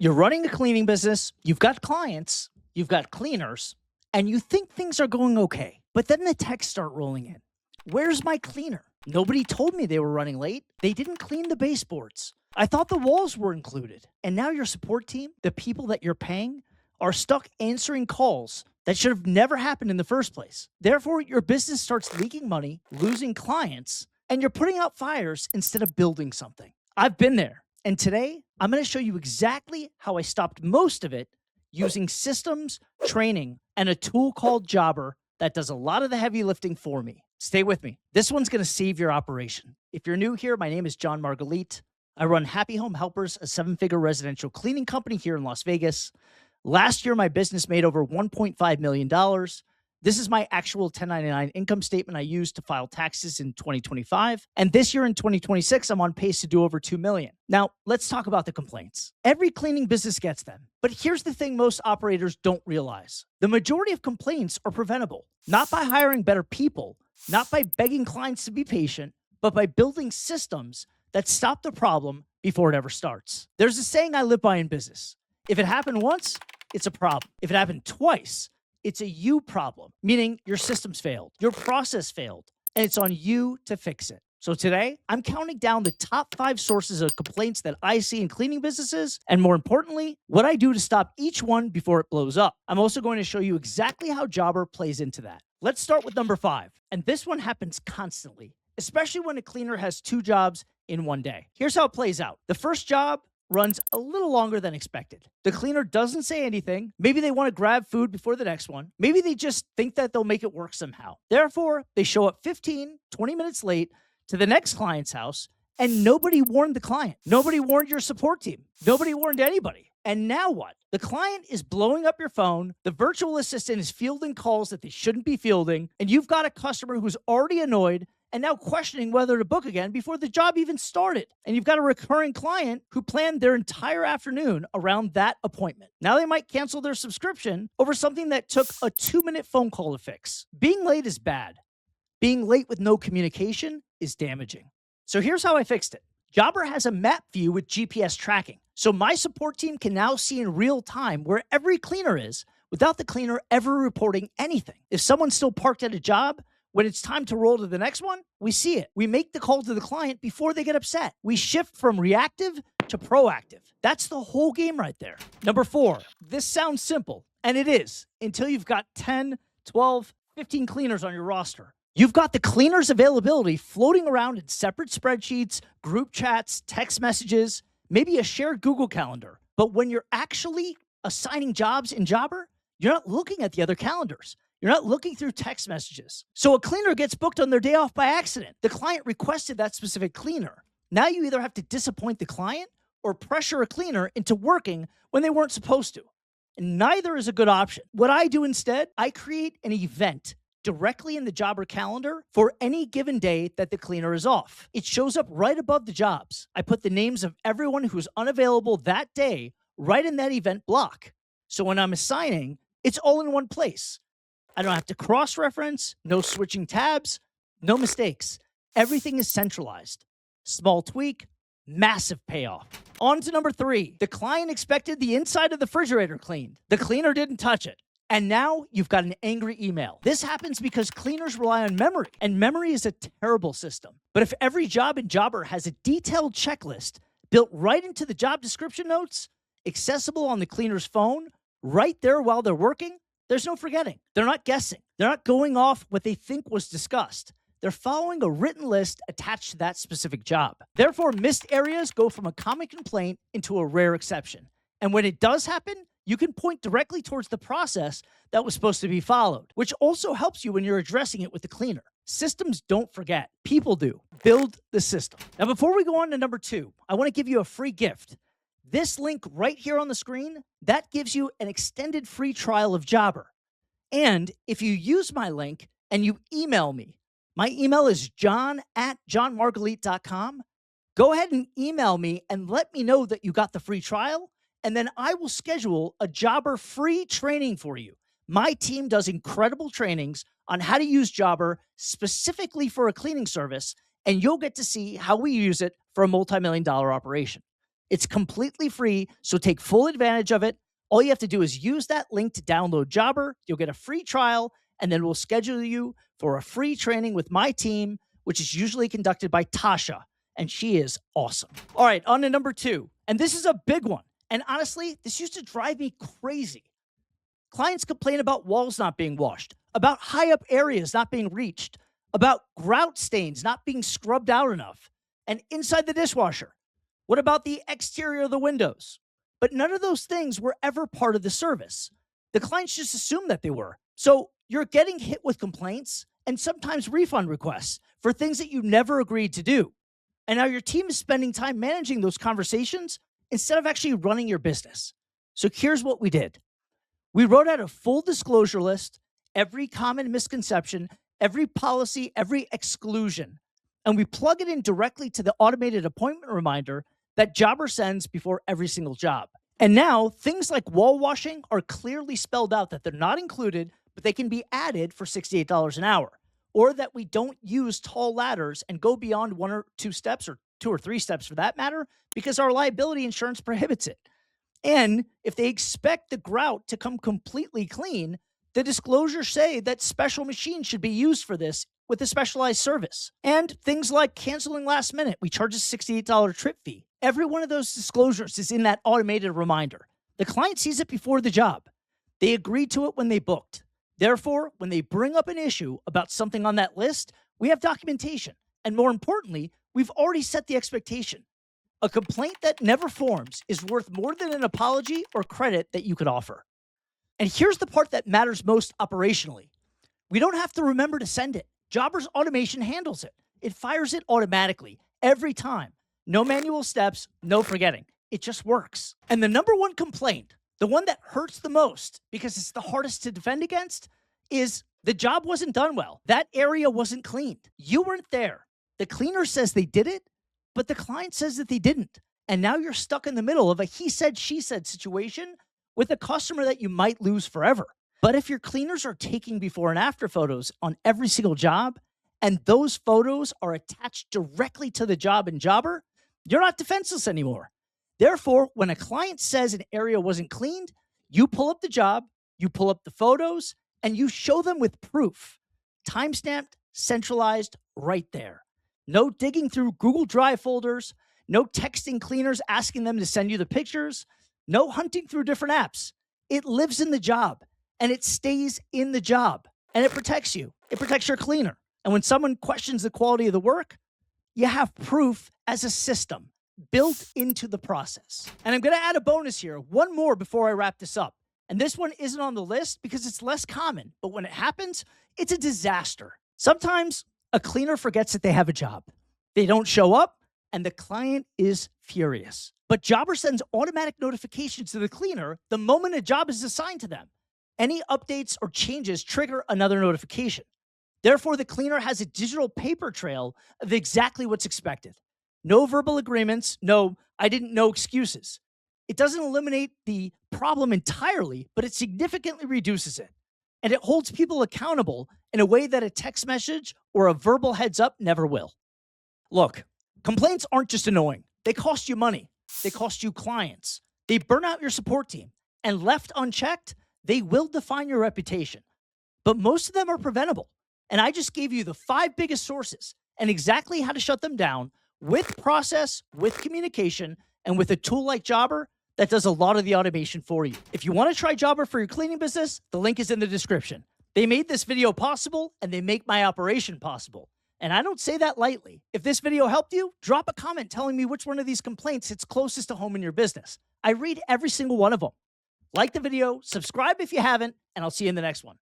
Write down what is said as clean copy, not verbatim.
You're running a cleaning business, you've got clients, you've got cleaners, and you think things are going okay. But then the texts start rolling in. Where's my cleaner? Nobody told me they were running late. They didn't clean the baseboards. I thought the walls were included. And now your support team, the people that you're paying, are stuck answering calls that should have never happened in the first place. Therefore, your business starts leaking money, losing clients, and you're putting out fires instead of building something. I've been there. And today, I'm going to show you exactly how I stopped most of it using systems, training, and a tool called Jobber that does a lot of the heavy lifting for me. Stay with me. This one's going to save your operation. If you're new here, my name is Jon Margalit. I run Happy Home Helpers, a 7-figure residential cleaning company here in Las Vegas. Last year, my business made over $1.5 million. This is my actual 1099 income statement I used to file taxes in 2025. And this year in 2026, I'm on pace to do over $2 million. Now, let's talk about the complaints. Every cleaning business gets them. But here's the thing most operators don't realize. The majority of complaints are preventable, not by hiring better people, not by begging clients to be patient, but by building systems that stop the problem before it ever starts. There's a saying I live by in business. If it happened once, it's a problem. If it happened twice, it's a you problem, meaning your systems failed, your process failed, and it's on you to fix it. So today, I'm counting down the top 5 sources of complaints that I see in cleaning businesses, and more importantly, what I do to stop each one before it blows up. I'm also going to show you exactly how Jobber plays into that. Let's start with number 5, and this one happens constantly, especially when a cleaner has 2 jobs in one day. Here's how it plays out. The first job runs a little longer than expected. The cleaner doesn't say anything. Maybe they want to grab food before the next one. Maybe they just think that they'll make it work somehow. Therefore, they show up 15, 20 minutes late to the next client's house, and nobody warned the client. Nobody warned your support team. Nobody warned anybody. And now what? The client is blowing up your phone, the virtual assistant is fielding calls that they shouldn't be fielding, and you've got a customer who's already annoyed and now questioning whether to book again before the job even started. And you've got a recurring client who planned their entire afternoon around that appointment. Now they might cancel their subscription over something that took a 2-minute phone call to fix. Being late is bad. Being late with no communication is damaging. So here's how I fixed it. Jobber has a map view with GPS tracking. So my support team can now see in real time where every cleaner is without the cleaner ever reporting anything. If someone's still parked at a job, when it's time to roll to the next one, we see it. We make the call to the client before they get upset. We shift from reactive to proactive. That's the whole game right there. Number 4, this sounds simple, and it is, until you've got 10, 12, 15 cleaners on your roster. You've got the cleaner's availability floating around in separate spreadsheets, group chats, text messages, maybe a shared Google Calendar. But when you're actually assigning jobs in Jobber, you're not looking at the other calendars. You're not looking through text messages. So a cleaner gets booked on their day off by accident. The client requested that specific cleaner. Now you either have to disappoint the client or pressure a cleaner into working when they weren't supposed to. And neither is a good option. What I do instead, I create an event directly in the Jobber calendar for any given day that the cleaner is off. It shows up right above the jobs. I put the names of everyone who's unavailable that day right in that event block. So when I'm assigning, it's all in one place. I don't have to cross-reference, no switching tabs, no mistakes. Everything is centralized. Small tweak, massive payoff. On to number 3. The client expected the inside of the refrigerator cleaned. The cleaner didn't touch it. And now you've got an angry email. This happens because cleaners rely on memory, and memory is a terrible system. But if every job in Jobber has a detailed checklist built right into the job description notes, accessible on the cleaner's phone, right there while they're working, there's no forgetting. They're not guessing. They're not going off what they think was discussed. They're following a written list attached to that specific job. Therefore, missed areas go from a common complaint into a rare exception. And when it does happen, you can point directly towards the process that was supposed to be followed, which also helps you when you're addressing it with the cleaner. Systems don't forget. People do. Build the system. Now, before we go on to number 2, I want to give you a free gift. This link right here on the screen, that gives you an extended free trial of Jobber. And if you use my link and you email me, my email is john@jonmargalit.com. Go ahead and email me and let me know that you got the free trial, and then I will schedule a Jobber free training for you. My team does incredible trainings on how to use Jobber specifically for a cleaning service, and you'll get to see how we use it for a multi-million-dollar operation. It's completely free, so take full advantage of it. All you have to do is use that link to download Jobber. You'll get a free trial, and then we'll schedule you for a free training with my team, which is usually conducted by Tasha, and she is awesome. All right, on to number 2. And this is a big one. And honestly, this used to drive me crazy. Clients complain about walls not being washed, about high up areas not being reached, about grout stains not being scrubbed out enough, and inside the dishwasher. What about the exterior of the windows? But none of those things were ever part of the service. The clients just assumed that they were. So you're getting hit with complaints and sometimes refund requests for things that you never agreed to do. And now your team is spending time managing those conversations instead of actually running your business. So here's what we did. We wrote out a full disclosure list, every common misconception, every policy, every exclusion, and we plug it in directly to the automated appointment reminder that Jobber sends before every single job. And now things like wall washing are clearly spelled out that they're not included, but they can be added for $68 an hour, or that we don't use tall ladders and go beyond 1 or 2 steps, or 2 or 3 steps for that matter, because our liability insurance prohibits it. And if they expect the grout to come completely clean, the disclosures say that special machines should be used for this with a specialized service. And things like canceling last minute, we charge a $68 trip fee. Every one of those disclosures is in that automated reminder. The client sees it before the job. They agreed to it when they booked. Therefore, when they bring up an issue about something on that list, we have documentation. And more importantly, we've already set the expectation. A complaint that never forms is worth more than an apology or credit that you could offer. And here's the part that matters most operationally. We don't have to remember to send it. Jobber's automation handles it. It fires it automatically every time. No manual steps, no forgetting. It just works. And the number one complaint, the one that hurts the most because it's the hardest to defend against, is the job wasn't done well. That area wasn't cleaned. You weren't there. The cleaner says they did it, but the client says that they didn't. And now you're stuck in the middle of a he said, she said situation with a customer that you might lose forever. But if your cleaners are taking before and after photos on every single job, and those photos are attached directly to the job in Jobber, you're not defenseless anymore. Therefore, when a client says an area wasn't cleaned, you pull up the job, you pull up the photos, and you show them with proof. Timestamped, centralized, right there. No digging through Google Drive folders, no texting cleaners asking them to send you the pictures, no hunting through different apps. It lives in the job, and it stays in the job, and it protects you. It protects your cleaner. And when someone questions the quality of the work, you have proof as a system built into the process. And I'm going to add a bonus here, one more before I wrap this up. And this one isn't on the list because it's less common, but when it happens, it's a disaster. Sometimes a cleaner forgets that they have a job. They don't show up, and the client is furious. But Jobber sends automatic notifications to the cleaner the moment a job is assigned to them. Any updates or changes trigger another notification. Therefore, the cleaner has a digital paper trail of exactly what's expected. No verbal agreements, no I didn't know excuses. It doesn't eliminate the problem entirely, but it significantly reduces it. And it holds people accountable in a way that a text message or a verbal heads up never will. Look, complaints aren't just annoying. They cost you money. They cost you clients. They burn out your support team. And left unchecked, they will define your reputation. But most of them are preventable. And I just gave you the 5 biggest sources and exactly how to shut them down with process, with communication, and with a tool like Jobber that does a lot of the automation for you. If you want to try Jobber for your cleaning business, the link is in the description. They made this video possible, and they make my operation possible. And I don't say that lightly. If this video helped you, drop a comment telling me which one of these complaints hits closest to home in your business. I read every single one of them. Like the video, subscribe if you haven't, and I'll see you in the next one.